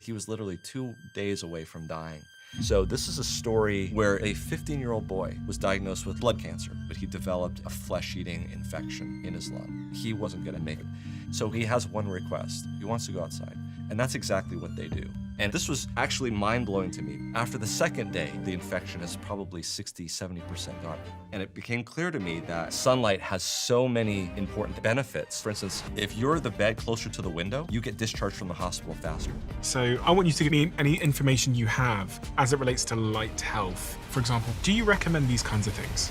He was literally 2 days away from dying. So this is a story where a 15-year-old boy was diagnosed with blood cancer, but he developed a flesh-eating infection in his lung. He wasn't gonna make it. So he has one request. He wants to go outside. And that's exactly what they do. And this was actually mind-blowing to me. After the second day, the infection is probably 60–70% gone. And it became clear to me that sunlight has so many important benefits. For instance, if you're the bed closer to the window, you get discharged from the hospital faster. So I want you to give me any information you have as it relates to light health. For example, do you recommend these kinds of things?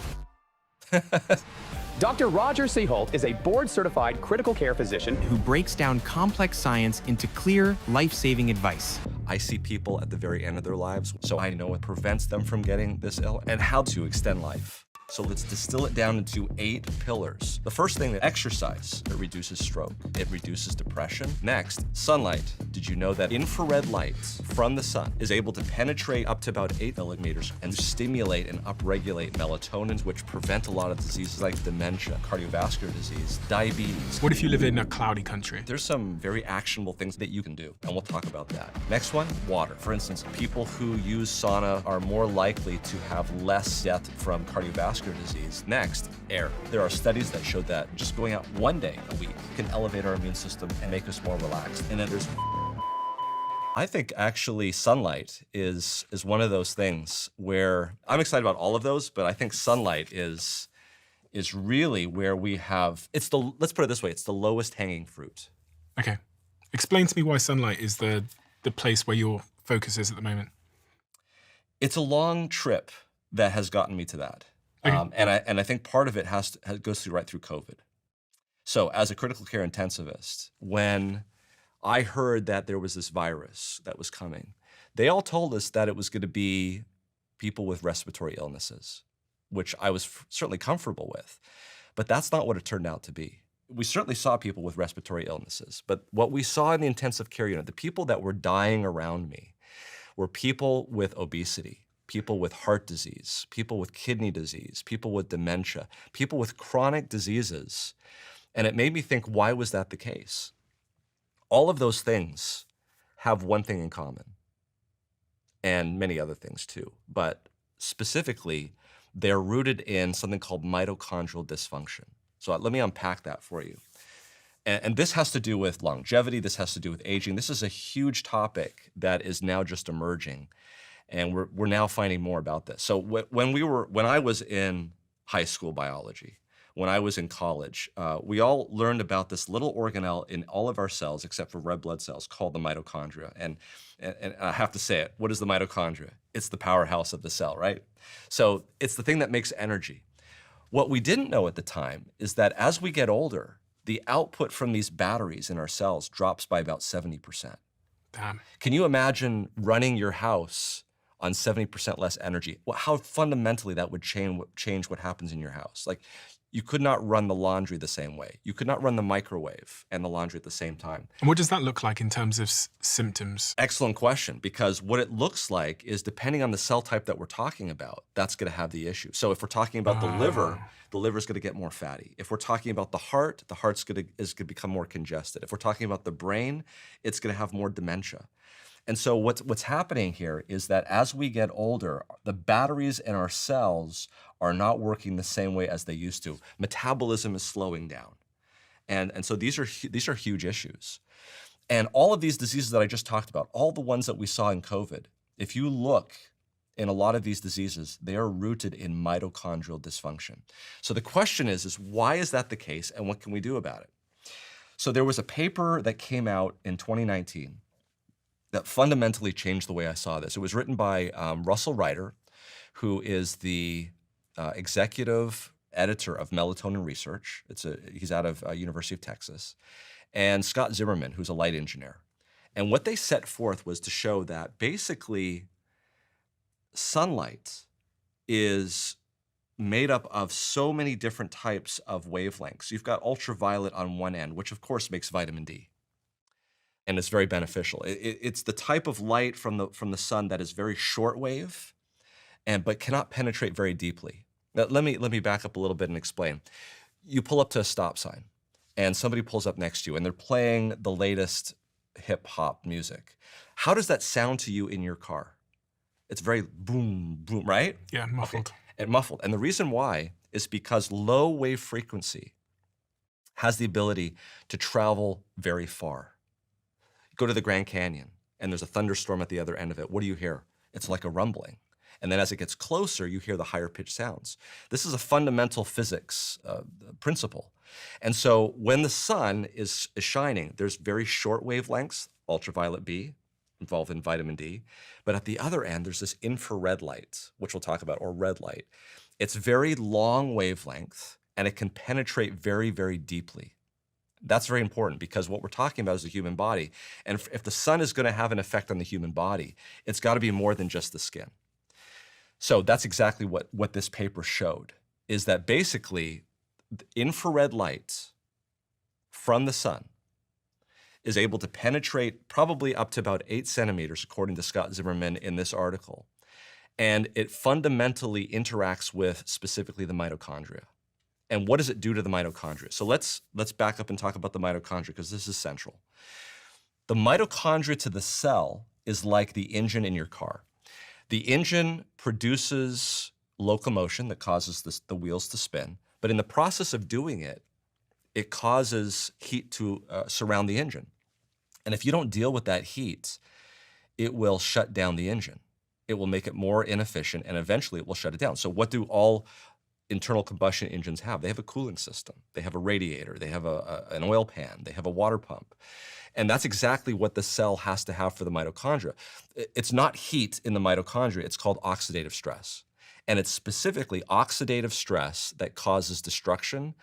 Dr. Roger Seaholt is a board-certified critical care physician who breaks down complex science into clear, life-saving advice. I see people at the very end of their lives, so I know what prevents them from getting this ill and how to extend life. So let's distill it down into 8 pillars. The first thing, exercise. It reduces stroke. It reduces depression. Next, sunlight. Did you know that infrared light from the sun is able to penetrate up to about 8 millimeters and stimulate and upregulate melatonin, which prevent a lot of diseases like dementia, cardiovascular disease, diabetes. What if you live in a cloudy country? There's some very actionable things that you can do, and we'll talk about that. Next one, water. For instance, people who use sauna are more likely to have less death from cardiovascular disease. Next, air. There are studies that show that just going out 1 day a week can elevate our immune system and make us more relaxed. And then there's I think actually sunlight is one of those things where I'm excited about all of those, but I think sunlight is really where we have, let's put it this way, it's the lowest hanging fruit. Okay. Explain to me why sunlight is the place where your focus is at the moment. It's a long trip that has gotten me to that. Okay. And I think part of it goes right through COVID. So as a critical care intensivist, when I heard that there was this virus that was coming, they all told us that it was going to be people with respiratory illnesses, which I was certainly comfortable with. But that's not what it turned out to be. We certainly saw people with respiratory illnesses, but what we saw in the intensive care unit, the people that were dying around me were people with obesity, people with heart disease, people with kidney disease, people with dementia, people with chronic diseases. And it made me think, why was that the case? All of those things have one thing in common, and many other things too, but specifically, they're rooted in something called mitochondrial dysfunction. So let me unpack that for you. And this has to do with longevity, this has to do with aging. This is a huge topic that is now just emerging, and we're now finding more about this. So when I was in high school biology, when I was in college, we all learned about this little organelle in all of our cells, except for red blood cells, called the mitochondria. And I have to say it, what is the mitochondria? It's the powerhouse of the cell, right? So it's the thing that makes energy. What we didn't know at the time is that as we get older, the output from these batteries in our cells drops by about 70%. Damn. Can you imagine running your house on 70% less energy? Well, how fundamentally that would change what happens in your house. Like, you could not run the laundry the same way. You could not run the microwave and the laundry at the same time. And what does that look like in terms of symptoms? Excellent question, because what it looks like is, depending on the cell type that we're talking about, that's gonna have the issue. So if we're talking about the liver's gonna get more fatty. If we're talking about the heart's gonna become more congested. If we're talking about the brain, it's gonna have more dementia. And so what's happening here is that as we get older, the batteries in our cells are not working the same way as they used to. Metabolism is slowing down. And so these are huge issues. And all of these diseases that I just talked about, all the ones that we saw in COVID, if you look in a lot of these diseases, they are rooted in mitochondrial dysfunction. So the question is why is that the case, and what can we do about it? So there was a paper that came out in 2019 that fundamentally changed the way I saw this. It was written by Russell Reiter, who is the executive editor of Melatonin Research. He's out of University of Texas. And Scott Zimmerman, who's a light engineer. And what they set forth was to show that basically sunlight is made up of so many different types of wavelengths. You've got ultraviolet on one end, which of course makes vitamin D. And it's very beneficial. It's the type of light from the sun that is very short wave, but cannot penetrate very deeply. Now, let me back up a little bit and explain. You pull up to a stop sign, and somebody pulls up next to you, and they're playing the latest hip hop music. How does that sound to you in your car? It's very boom, boom, right? Yeah, muffled. And muffled. And the reason why is because low wave frequency has the ability to travel very far. Go to the Grand Canyon and there's a thunderstorm at the other end of it. What do you hear? It's like a rumbling. And then as it gets closer, you hear the higher pitched sounds. This is a fundamental physics principle. And so when the sun is shining, there's very short wavelengths, ultraviolet B, involved in vitamin D. But at the other end, there's this infrared light, which we'll talk about, or red light. It's very long wavelength, and it can penetrate very, very deeply. That's very important because what we're talking about is the human body. And if the sun is going to have an effect on the human body, it's got to be more than just the skin. So that's exactly what this paper showed, is that basically the infrared light from the sun is able to penetrate probably up to about 8 centimeters, according to Scott Zimmerman in this article. And it fundamentally interacts with specifically the mitochondria. And what does it do to the mitochondria? So let's back up and talk about the mitochondria because this is central. The mitochondria to the cell is like the engine in your car. The engine produces locomotion that causes the wheels to spin, but in the process of doing it, it causes heat to surround the engine. And if you don't deal with that heat, it will shut down the engine. It will make it more inefficient, and eventually it will shut it down. So what do all internal combustion engines have? They have a cooling system. They have a radiator. They have an oil pan. They have a water pump. And that's exactly what the cell has to have for the mitochondria. It's not heat in the mitochondria. It's called oxidative stress. And it's specifically oxidative stress that causes destruction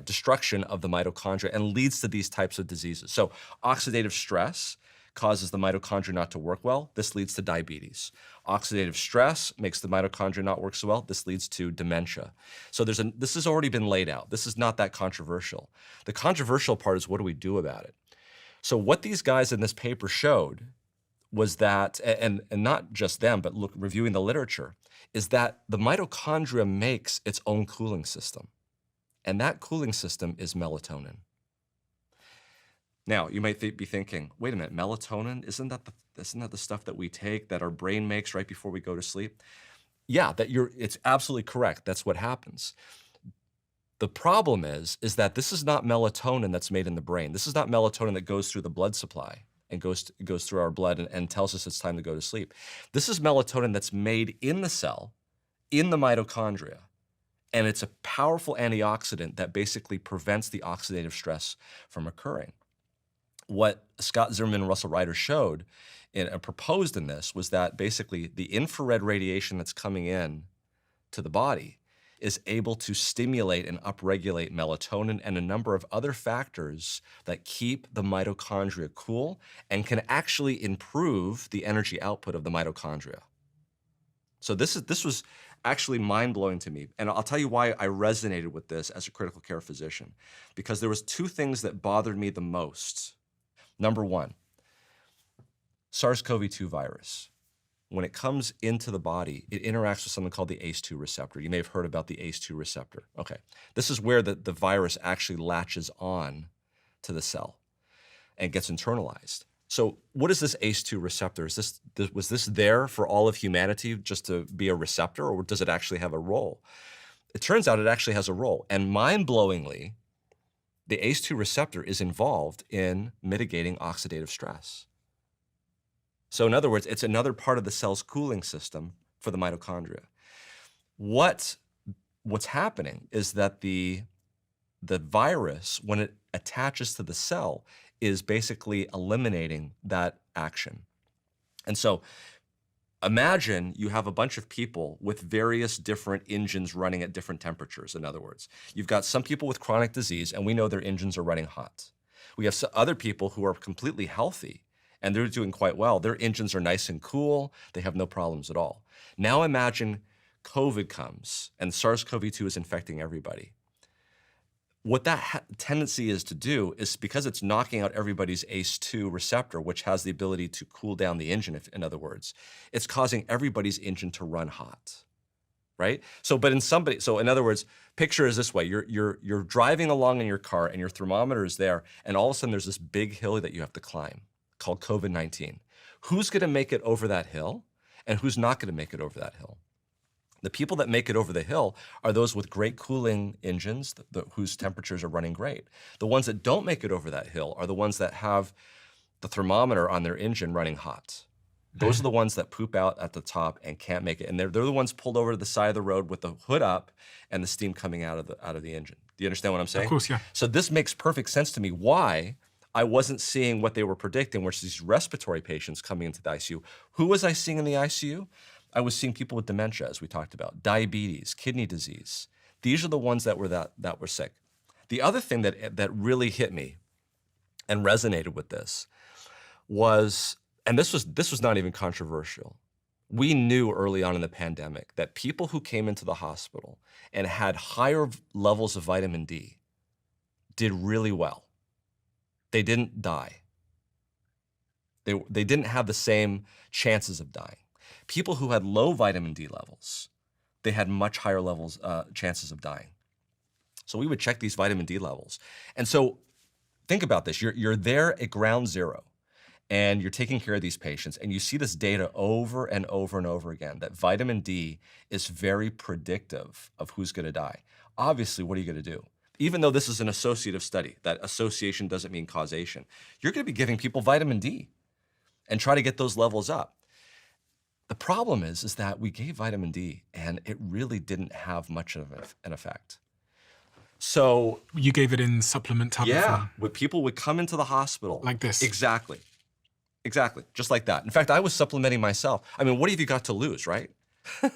destruction of the mitochondria and leads to these types of diseases. So oxidative stress causes the mitochondria not to work well. This leads to diabetes. Oxidative stress makes the mitochondria not work so well. This leads to dementia. So this has already been laid out. This is not that controversial. The controversial part is what do we do about it? So what these guys in this paper showed was that, and not just them, but reviewing the literature, is that the mitochondria makes its own cooling system. And that cooling system is melatonin. Now, you might be thinking, wait a minute, melatonin, isn't that the stuff that we take, that our brain makes right before we go to sleep? Yeah, it's absolutely correct. That's what happens. The problem is that this is not melatonin that's made in the brain. This is not melatonin that goes through the blood supply and goes through our blood and tells us it's time to go to sleep. This is melatonin that's made in the cell, in the mitochondria. And it's a powerful antioxidant that basically prevents the oxidative stress from occurring. What Scott Zimmerman and Russell Ryder showed and proposed in this was that basically the infrared radiation that's coming in to the body is able to stimulate and upregulate melatonin and a number of other factors that keep the mitochondria cool and can actually improve the energy output of the mitochondria. So this was actually mind-blowing to me. And I'll tell you why I resonated with this as a critical care physician, because there was 2 things that bothered me the most. Number 1, SARS-CoV-2 virus. When it comes into the body, it interacts with something called the ACE2 receptor. You may have heard about the ACE2 receptor. Okay, this is where the virus actually latches on to the cell and gets internalized. So what is this ACE2 receptor? Was this there for all of humanity just to be a receptor, or does it actually have a role? It turns out it actually has a role. And mind-blowingly, the ACE2 receptor is involved in mitigating oxidative stress. So in other words, it's another part of the cell's cooling system for the mitochondria. What's happening is that the virus, when it attaches to the cell, is basically eliminating that action. And so imagine you have a bunch of people with various different engines running at different temperatures, in other words. You've got some people with chronic disease, and we know their engines are running hot. We have other people who are completely healthy, and they're doing quite well. Their engines are nice and cool. They have no problems at all. Now imagine COVID comes, and SARS-CoV-2 is infecting everybody. What that tendency is to do is, because it's knocking out everybody's ACE2 receptor, which has the ability to cool down the engine, in other words, it's causing everybody's engine to run hot. right? So, but in other words, picture is this way: you're driving along in your car, and your thermometer is there, and all of a sudden there's this big hill that you have to climb called COVID-19. Who's going to make it over that hill, and who's not going to make it over that hill? The people that make it over the hill are those with great cooling engines whose temperatures are running great. The ones that don't make it over that hill are the ones that have the thermometer on their engine running hot. Those are the ones that poop out at the top and can't make it. And they're the ones pulled over to the side of the road with the hood up and the steam coming out of the engine. Do you understand what I'm saying? Of course, yeah. So this makes perfect sense to me why I wasn't seeing what they were predicting, which is these respiratory patients coming into the ICU. Who was I seeing in the ICU? I was seeing people with dementia, as we talked about, diabetes, kidney disease. These are the ones that were sick. The other thing that really hit me and resonated with this was, and this was not even controversial. We knew early on in the pandemic that people who came into the hospital and had higher levels of vitamin D did really well. They didn't die. They didn't have the same chances of dying. People who had low vitamin D levels, they had much higher chances of dying. So we would check these vitamin D levels. And so think about this. You're there at ground zero, and you're taking care of these patients, and you see this data over and over and over again, that vitamin D is very predictive of who's going to die. Obviously, what are you going to do? Even though this is an associative study, that association doesn't mean causation, you're going to be giving people vitamin D and try to get those levels up. The problem is that we gave vitamin D and it really didn't have much of an effect. So You gave it in supplement tablet form. when people would come into the hospital. Like this. Exactly. Just like that. In fact, I was supplementing myself. I mean, what have you got to lose, right? I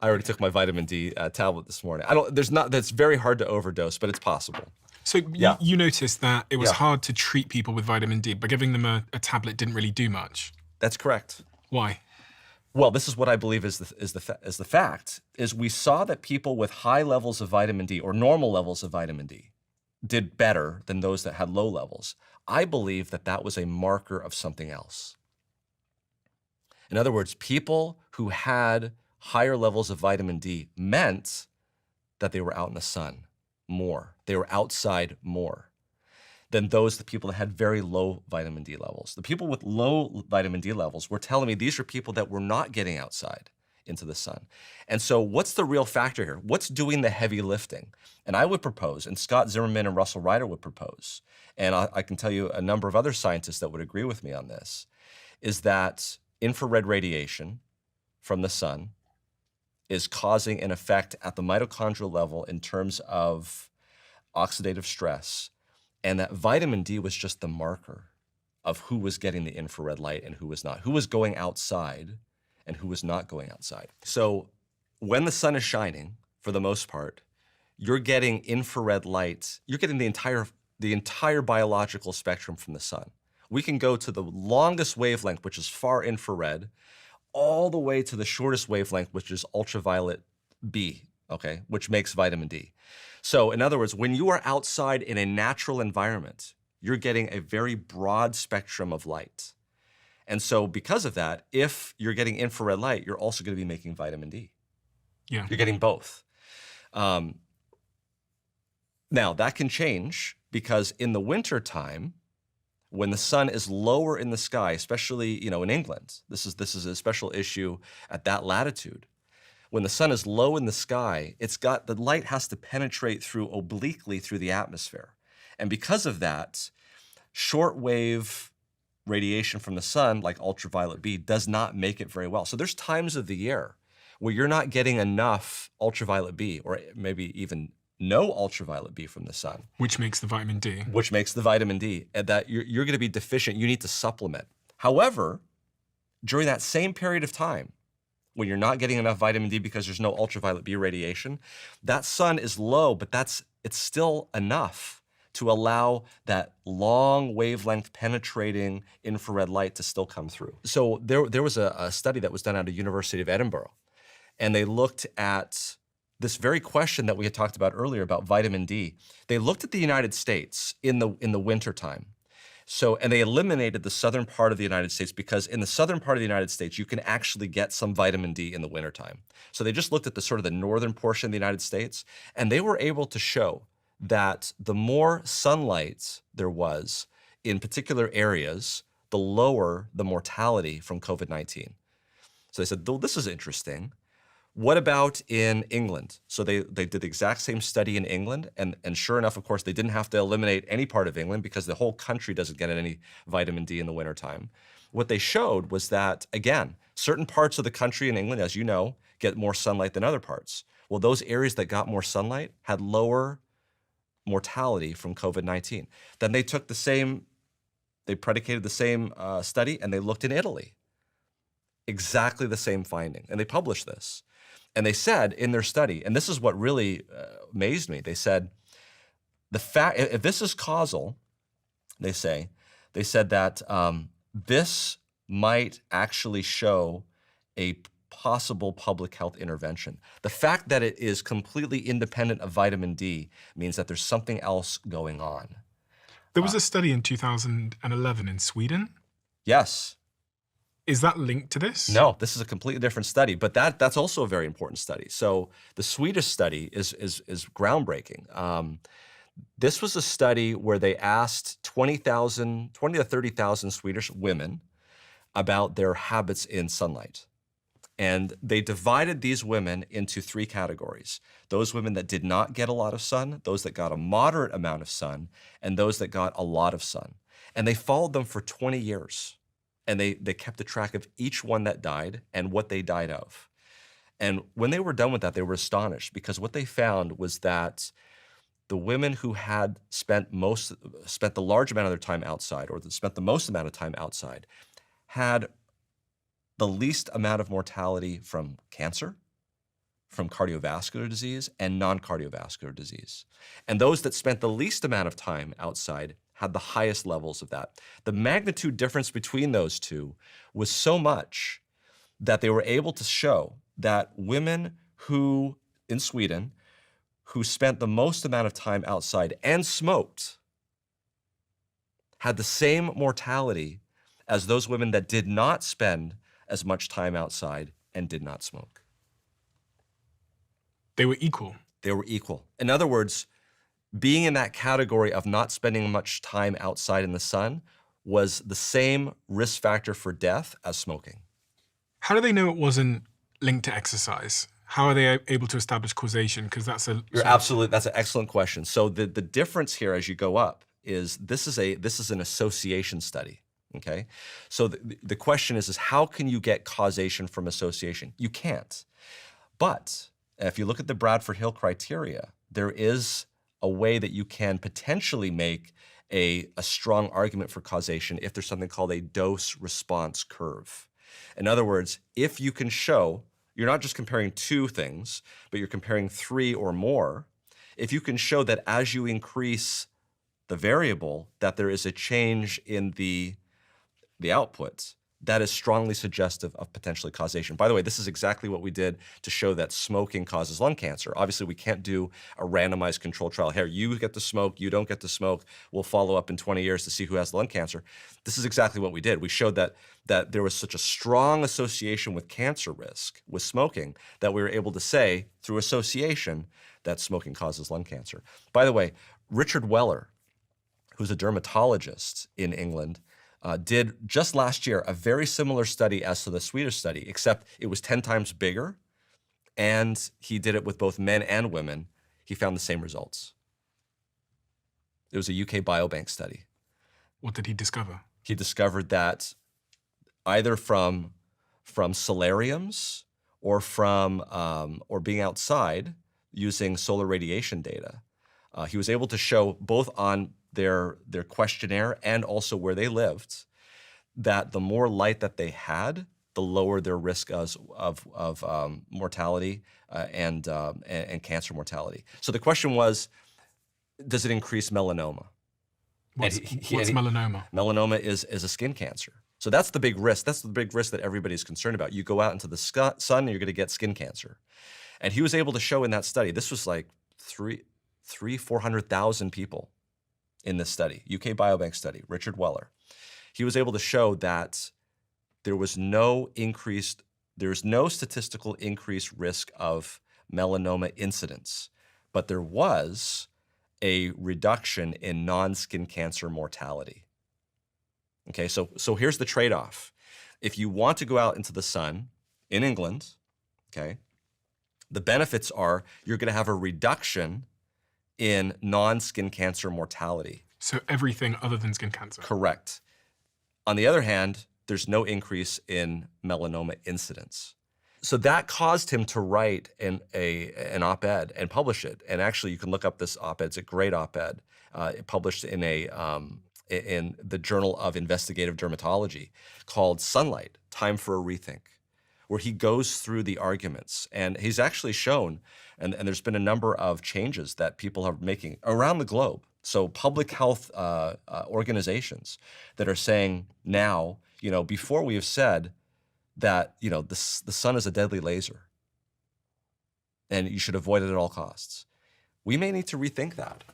already took my vitamin D tablet this morning. That's very hard to overdose, but it's possible. So Yeah. you noticed that it was Yeah. hard to treat people with vitamin D, but giving them a tablet didn't really do much. That's correct. Why? Well, this is what I believe is the fact, is we saw that people with high levels of vitamin D or normal levels of vitamin D did better than those that had low levels. I believe that was a marker of something else. In other words, people who had higher levels of vitamin D meant that they were out in the sun more. They were outside more than the people that had very low vitamin D levels. The people with low vitamin D levels were telling me these are people that were not getting outside into the sun. And so what's the real factor here? What's doing the heavy lifting? And I would propose, and Scott Zimmerman and Russell Ryder would propose, and I can tell you a number of other scientists that would agree with me on this, is that infrared radiation from the sun is causing an effect at the mitochondrial level in terms of oxidative stress, and that vitamin D was just the marker of who was getting the infrared light and who was not, who was going outside and who was not going outside. So when the sun is shining, for the most part, you're getting infrared light, you're getting the entire biological spectrum from the sun. We can go to the longest wavelength, which is far infrared, all the way to the shortest wavelength, which is ultraviolet B, okay, which makes vitamin D. So in other words, when you are outside in a natural environment, you're getting a very broad spectrum of light. And so because of that, if you're getting infrared light, you're also going to be making vitamin D. Yeah. You're getting both. Now, that can change because in the winter time, when the sun is lower in the sky, especially in England, this is a special issue at that latitude. When the sun is low in the sky, the light has to penetrate obliquely through the atmosphere. And because of that, shortwave radiation from the sun, like ultraviolet B, does not make it very well. So there's times of the year where you're not getting enough ultraviolet B, or maybe even no ultraviolet B from the sun. Which makes the vitamin D. Which makes the vitamin D, and that you're going to be deficient. You need to supplement. However, during that same period of time, when you're not getting enough vitamin D because there's no ultraviolet B radiation, that sun is low, but it's still enough to allow that long wavelength penetrating infrared light to still come through. So there was a study that was done at the University of Edinburgh, and they looked at this very question that we had talked about earlier about vitamin D. They looked at the United States in the wintertime. So, and they eliminated the southern part of the United States because in the southern part of the United States, you can actually get some vitamin D in the wintertime. So they just looked at the sort of the northern portion of the United States, and they were able to show that the more sunlight there was in particular areas, the lower the mortality from COVID-19. So they said, well, this is interesting. What about in England? So they did the exact same study in England, and sure enough, of course, they didn't have to eliminate any part of England because the whole country doesn't get any vitamin D in the wintertime. What they showed was that, again, certain parts of the country in England, as you know, get more sunlight than other parts. Well, those areas that got more sunlight had lower mortality from COVID-19. Then they took they predicated the same study, and they looked in Italy. Exactly the same finding, and they published this. And they said in their study, and this is what really amazed me, they said, if this is causal, they said that this might actually show a possible public health intervention. The fact that it is completely independent of vitamin D means that there's something else going on. There was a study in 2011 in Sweden. Yes. Is that linked to this? No, this is a completely different study, but that's also a very important study. So the Swedish study is groundbreaking. This was a study where they asked 20 to 30,000 Swedish women about their habits in sunlight. And they divided these women into 3 categories. Those women that did not get a lot of sun, those that got a moderate amount of sun, and those that got a lot of sun. And they followed them for 20 years. And they kept a track of each one that died and what they died of. And when they were done with that, they were astonished because what they found was that the women who had spent the large amount of their time outside, or that spent the most amount of time outside, had the least amount of mortality from cancer, from cardiovascular disease, and non-cardiovascular disease. And those that spent the least amount of time outside had the highest levels of that. The magnitude difference between those two was so much that they were able to show that women who, in Sweden, who spent the most amount of time outside and smoked had the same mortality as those women that did not spend as much time outside and did not smoke. They were equal. They were equal. In other words, being in that category of not spending much time outside in the sun was the same risk factor for death as smoking. How do they know it wasn't linked to exercise? How are they able to establish causation? Because that's that's an excellent question. So the difference here as you go up is this is an association study. Okay, so the question is how can you get causation from association? You can't. But if you look at the Bradford Hill criteria, there is a way that you can potentially make a strong argument for causation if there's something called a dose-response curve. In other words, if you can show, you're not just comparing 2 things, but you're comparing 3 or more, if you can show that as you increase the variable, that there is a change in the output, that is strongly suggestive of potentially causation. By the way, this is exactly what we did to show that smoking causes lung cancer. Obviously, we can't do a randomized control trial. Here, you get to smoke, you don't get to smoke. We'll follow up in 20 years to see who has lung cancer. This is exactly what we did. We showed that there was such a strong association with cancer risk with smoking that we were able to say, through association, that smoking causes lung cancer. By the way, Richard Weller, who's a dermatologist in England, did just last year a very similar study as to the Swedish study, except it was 10 times bigger, and he did it with both men and women. He found the same results. It was a UK Biobank study. What did he discover? He discovered that either from solariums or from or being outside using solar radiation data, he was able to show both on their questionnaire and also where they lived, that the more light that they had, the lower their risk of mortality and cancer mortality. So the question was, does it increase melanoma? What's melanoma? Melanoma is a skin cancer. So that's the big risk. That's the big risk that everybody's concerned about. You go out into the sun and you're going to get skin cancer. And he was able to show in that study, this was like 400,000 people. in this study, UK Biobank study, Richard Weller. He was able to show that there's no statistical increased risk of melanoma incidence, but there was a reduction in non-skin cancer mortality. Okay, so here's the trade-off. If you want to go out into the sun in England, okay, the benefits are you're going to have a reduction in non-skin cancer mortality. So everything other than skin cancer. Correct. On the other hand, there's no increase in melanoma incidence. So that caused him to write an op-ed and publish it. And actually, you can look up this op-ed. It's a great op-ed. Published in in the Journal of Investigative Dermatology called Sunlight, Time for a Rethink, where he goes through the arguments. And he's actually shown, and there's been a number of changes that people are making around the globe. So public health organizations that are saying now, before we have said that, the sun is a deadly laser and you should avoid it at all costs. We may need to rethink that.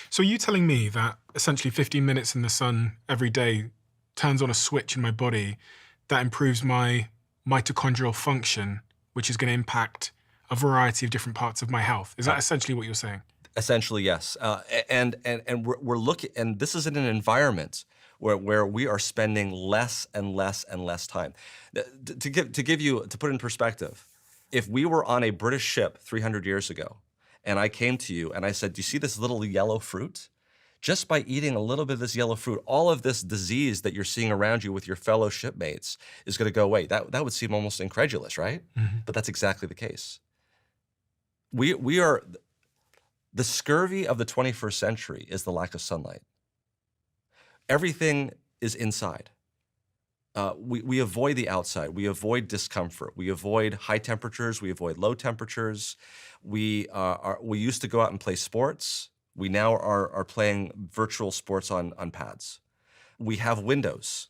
So are you telling me that essentially 15 minutes in the sun every day turns on a switch in my body that improves my mitochondrial function, which is going to impact a variety of different parts of my health? Is that essentially what you're saying? Essentially, yes. And we're looking, and this is in an environment where we are spending less and less and less time. To put it in perspective, if we were on a British ship 300 years ago, and I came to you and I said, do you see this little yellow fruit? Just by eating a little bit of this yellow fruit, all of this disease that you're seeing around you with your fellow shipmates is going to go away. That would seem almost incredulous, right? Mm-hmm. But that's exactly the case. We are, the scurvy of the 21st century is the lack of sunlight. Everything is inside. We avoid the outside. We avoid discomfort. We avoid high temperatures. We avoid low temperatures. We used to go out and play sports. We now are playing virtual sports on pads. We have windows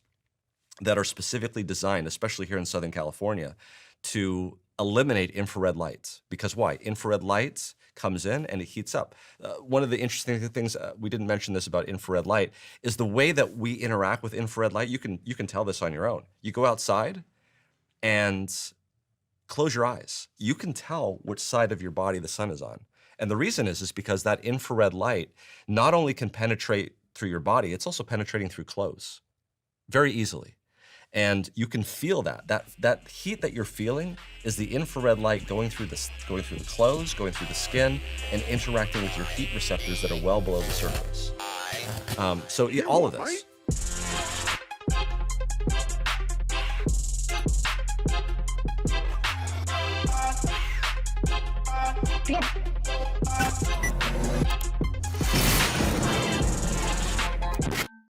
that are specifically designed, especially here in Southern California, to eliminate infrared light. Because why? Infrared light comes in and it heats up. One of the interesting things, we didn't mention this about infrared light, is the way that we interact with infrared light. You can tell this on your own. You go outside and close your eyes. You can tell which side of your body the sun is on. And the reason is because that infrared light not only can penetrate through your body, it's also penetrating through clothes very easily. And you can feel that heat that you're feeling is the infrared light going through the clothes, going through the skin, and interacting with your heat receptors that are well below the surface. So all of this.